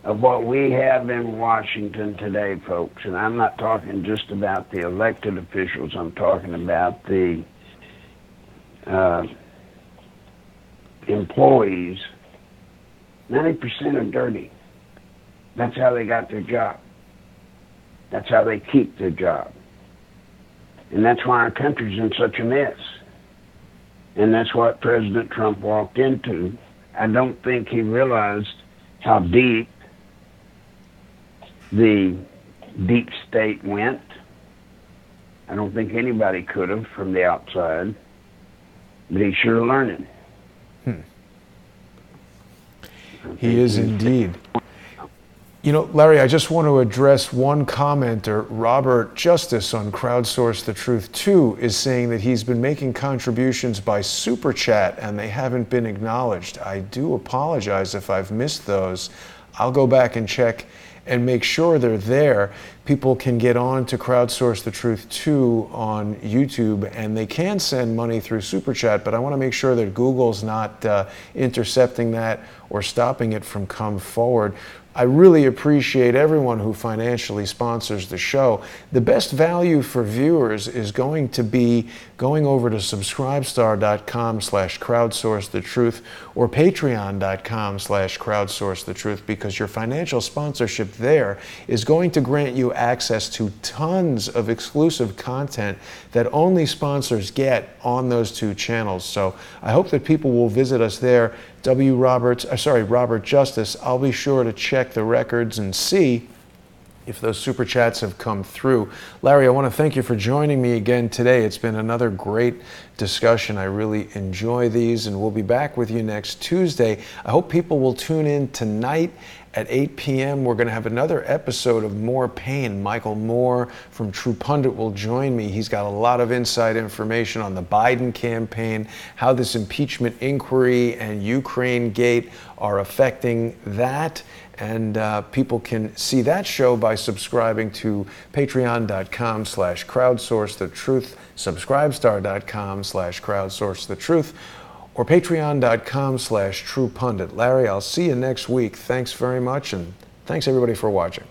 of what we have in Washington today, folks, and I'm not talking just about the elected officials, I'm talking about the employees, 90% are dirty. That's how they got their job. That's how they keep their job. And that's why our country's in such a mess. And that's what President Trump walked into. I don't think he realized how deep the deep state went. I don't think anybody could have from the outside. But he's sure learning. He is indeed. You know, Larry, I just want to address one commenter. Robert Justice on Crowdsource The Truth 2 is saying that he's been making contributions by Super Chat and they haven't been acknowledged. I do apologize if I've missed those. I'll go back and check and make sure they're there. People can get on to Crowdsource The Truth 2 on YouTube, and they can send money through Super Chat, but I want to make sure that Google's not intercepting that or stopping it from come forward. I really appreciate everyone who financially sponsors the show. The best value for viewers is going to be going over to subscribestar.com/crowdsourcethetruth or patreon.com/crowdsourcethetruth, because your financial sponsorship there is going to grant you access to tons of exclusive content that only sponsors get on those two channels. So I hope that people will visit us there. Robert Justice, I'll be sure to check the records and see if those Super Chats have come through. Larry, I want to thank you for joining me again today. It's been another great discussion. I really enjoy these, and we'll be back with you next Tuesday. I hope people will tune in tonight at 8 p.m. We're going to have another episode of More Pain. Michael Moore from True Pundit will join me. He's got a lot of inside information on the Biden campaign, how this impeachment inquiry and Ukraine gate are affecting that. And people can see that show by subscribing to patreon.com/crowdsourcethetruth, subscribestar.com/crowdsourcethetruth, or patreon.com/truepundit. Larry, I'll see you next week. Thanks very much, and thanks everybody for watching.